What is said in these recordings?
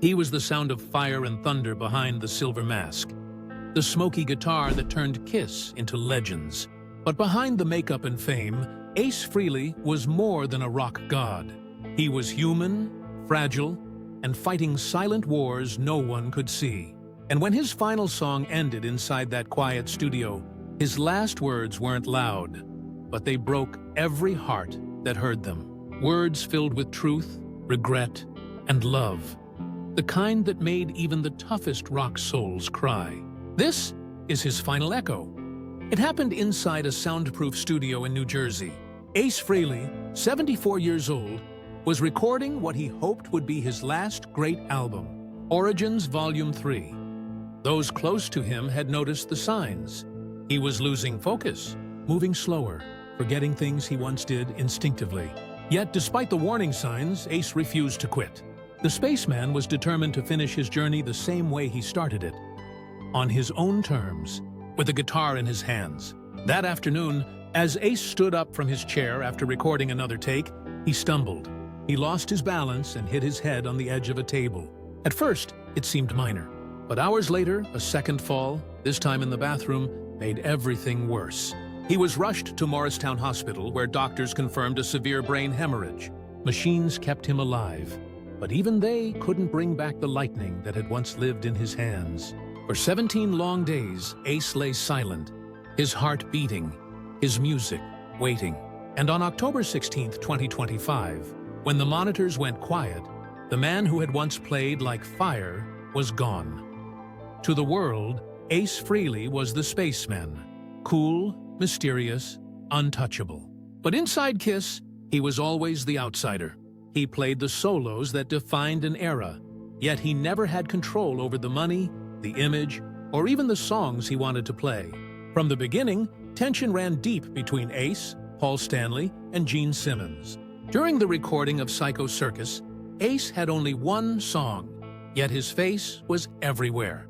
He was the sound of fire and thunder behind the silver mask, the smoky guitar that turned Kiss into legends. But behind the makeup and fame, Ace Frehley was more than a rock god. He was human, fragile, and fighting silent wars no one could see. And when his final song ended inside that quiet studio, his last words weren't loud, but they broke every heart that heard them. Words filled with truth, regret, and love. The kind that made even the toughest rock souls cry. This is his final echo. It happened inside a soundproof studio in New Jersey. Ace Frehley, 74 years old, was recording what he hoped would be his last great album, Origins Volume 3. Those close to him had noticed the signs. He was losing focus, moving slower, forgetting things he once did instinctively. Yet, despite the warning signs, Ace refused to quit. The spaceman was determined to finish his journey the same way he started it, on his own terms, with a guitar in his hands. That afternoon, as Ace stood up from his chair after recording another take, he stumbled. He lost his balance and hit his head on the edge of a table. At first, it seemed minor, but hours later, a second fall, this time in the bathroom, made everything worse. He was rushed to Morristown Hospital, where doctors confirmed a severe brain hemorrhage. Machines kept him alive, but even they couldn't bring back the lightning that had once lived in his hands. For 17 long days, Ace lay silent, his heart beating, his music waiting. And on October 16, 2025, when the monitors went quiet, the man who had once played like fire was gone. To the world, Ace Frehley was the spaceman, cool, mysterious, untouchable. But inside Kiss, he was always the outsider. He played the solos that defined an era, yet he never had control over the money, the image, or even the songs he wanted to play. From the beginning, tension ran deep between Ace, Paul Stanley, and Gene Simmons. During the recording of Psycho Circus, Ace had only one song, yet his face was everywhere.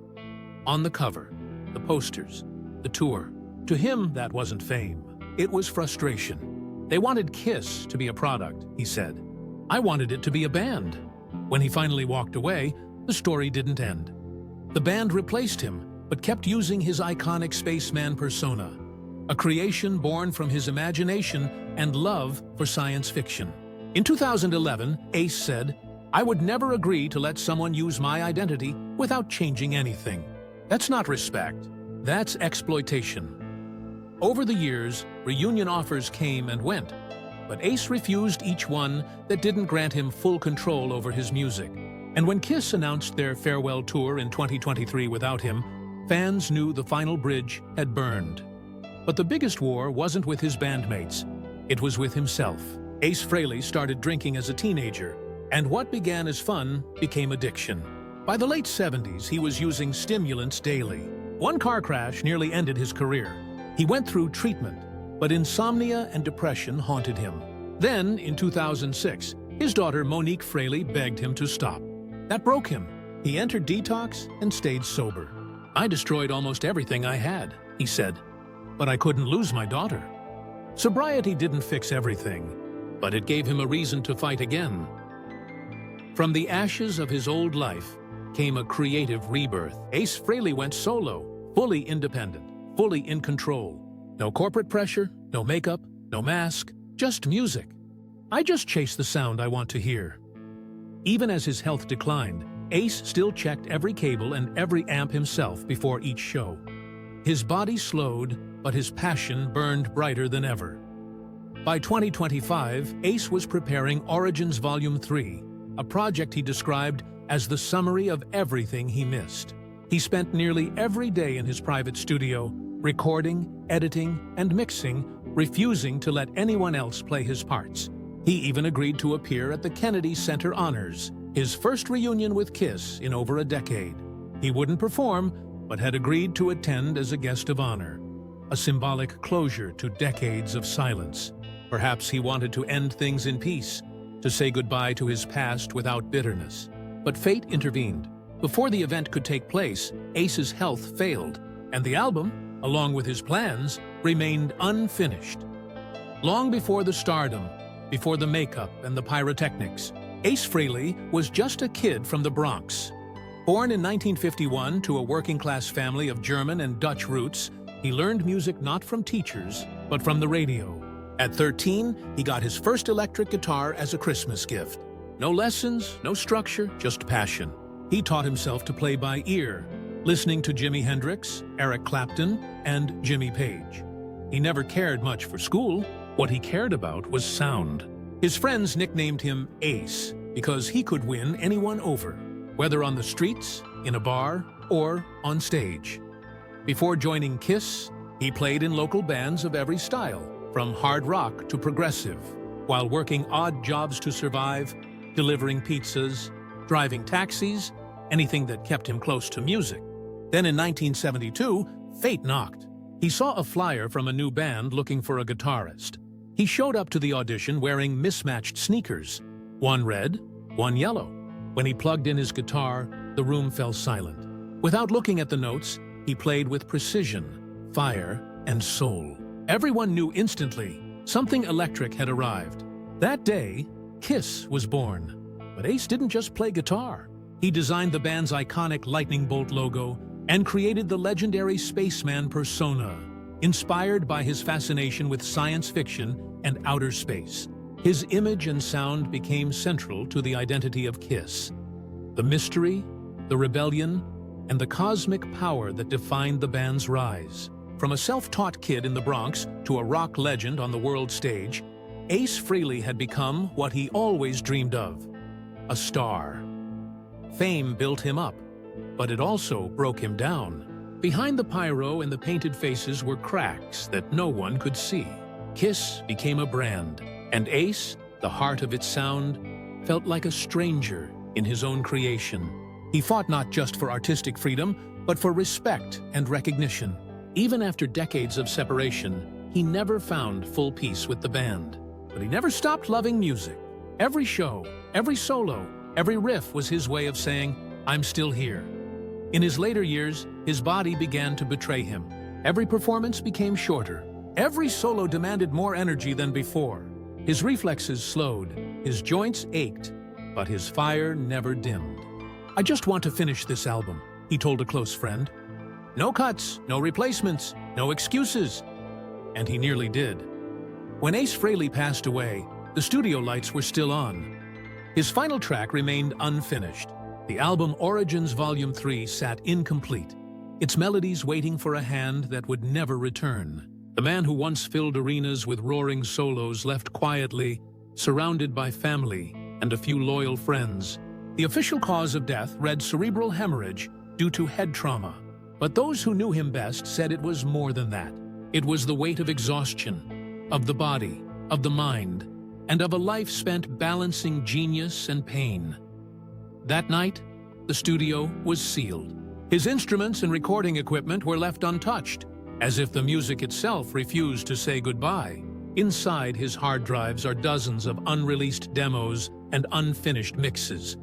On the cover, the posters, the tour. To him, that wasn't fame. It was frustration. They wanted Kiss to be a product, he said. I wanted it to be a band. When he finally walked away, the story didn't end. The band replaced him, but kept using his iconic spaceman persona, a creation born from his imagination and love for science fiction. In 2011, Ace said, "I would never agree to let someone use my identity without changing anything. That's not respect. That's exploitation." Over the years, reunion offers came and went, but Ace refused each one that didn't grant him full control over his music. And when Kiss announced their farewell tour in 2023 without him, fans knew the final bridge had burned. But the biggest war wasn't with his bandmates. It was with himself. Ace Frehley started drinking as a teenager, and what began as fun became addiction. By the late 70s, he was using stimulants daily. One car crash nearly ended his career. He went through treatment, but insomnia and depression haunted him. Then, in 2006, his daughter Monique Frehley begged him to stop. That broke him. He entered detox and stayed sober. "I destroyed almost everything I had," he said, "but I couldn't lose my daughter." Sobriety didn't fix everything, but it gave him a reason to fight again. From the ashes of his old life came a creative rebirth. Ace Frehley went solo, fully independent, fully in control. No corporate pressure, no makeup, no mask, just music. "I just chase the sound I want to hear." Even as his health declined, Ace still checked every cable and every amp himself before each show. His body slowed, but his passion burned brighter than ever. By 2025, Ace was preparing Origins Volume 3, a project he described as the summary of everything he missed. He spent nearly every day in his private studio, recording, editing, and mixing, refusing to let anyone else play his parts. He even agreed to appear at the Kennedy Center Honors, his first reunion with Kiss in over a decade. He wouldn't perform, but had agreed to attend as a guest of honor, a symbolic closure to decades of silence. Perhaps he wanted to end things in peace, to say goodbye to his past without bitterness. But fate intervened. Before the event could take place, Ace's health failed, and the album, along with his plans, remained unfinished. Long before the stardom, before the makeup and the pyrotechnics, Ace Frehley was just a kid from the Bronx. Born in 1951 to a working-class family of German and Dutch roots, he learned music not from teachers, but from the radio. At 13, he got his first electric guitar as a Christmas gift. No lessons, no structure, just passion. He taught himself to play by ear, listening to Jimi Hendrix, Eric Clapton, and Jimmy Page. He never cared much for school. What he cared about was sound. His friends nicknamed him Ace because he could win anyone over, whether on the streets, in a bar, or on stage. Before joining Kiss, he played in local bands of every style, from hard rock to progressive, while working odd jobs to survive, delivering pizzas, driving taxis, anything that kept him close to music. Then in 1972, fate knocked. He saw a flyer from a new band looking for a guitarist. He showed up to the audition wearing mismatched sneakers, one red, one yellow. When he plugged in his guitar, the room fell silent. Without looking at the notes, he played with precision, fire, and soul. Everyone knew instantly something electric had arrived. That day, Kiss was born. But Ace didn't just play guitar. He designed the band's iconic lightning bolt logo and created the legendary spaceman persona, inspired by his fascination with science fiction and outer space. His image and sound became central to the identity of Kiss. The mystery, the rebellion, and the cosmic power that defined the band's rise. From a self-taught kid in the Bronx to a rock legend on the world stage, Ace Frehley had become what he always dreamed of: a star. Fame built him up, but it also broke him down. Behind the pyro and the painted faces were cracks that no one could see. Kiss became a brand, and Ace, the heart of its sound, felt like a stranger in his own creation. He fought not just for artistic freedom, but for respect and recognition. Even after decades of separation, he never found full peace with the band. But he never stopped loving music. Every show, every solo, every riff was his way of saying, "I'm still here." In his later years, his body began to betray him. Every performance became shorter. Every solo demanded more energy than before. His reflexes slowed, his joints ached, but his fire never dimmed. "I just want to finish this album," he told a close friend. "No cuts, no replacements, no excuses." And he nearly did. When Ace Frehley passed away, the studio lights were still on. His final track remained unfinished. The album Origins Volume 3 sat incomplete, its melodies waiting for a hand that would never return. The man who once filled arenas with roaring solos left quietly, surrounded by family and a few loyal friends. The official cause of death read cerebral hemorrhage due to head trauma. But those who knew him best said it was more than that. It was the weight of exhaustion, of the body, of the mind, and of a life spent balancing genius and pain. That night, the studio was sealed. His instruments and recording equipment were left untouched, as if the music itself refused to say goodbye. Inside his hard drives are dozens of unreleased demos and unfinished mixes,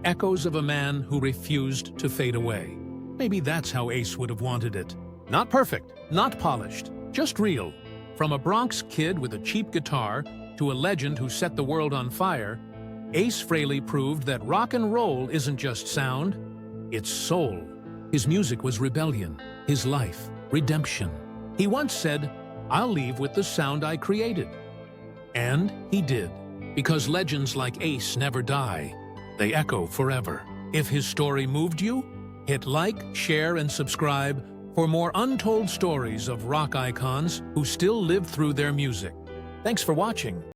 echoes of a man who refused to fade away. Maybe that's how Ace would have wanted it. Not perfect, not polished, just real. From a Bronx kid with a cheap guitar to a legend who set the world on fire, Ace Frehley proved that rock and roll isn't just sound, it's soul. His music was rebellion, his life, redemption. He once said, "I'll leave with the sound I created." And he did, because legends like Ace never die. They echo forever. If his story moved you, hit like, share, and subscribe for more untold stories of rock icons who still live through their music. Thanks for watching.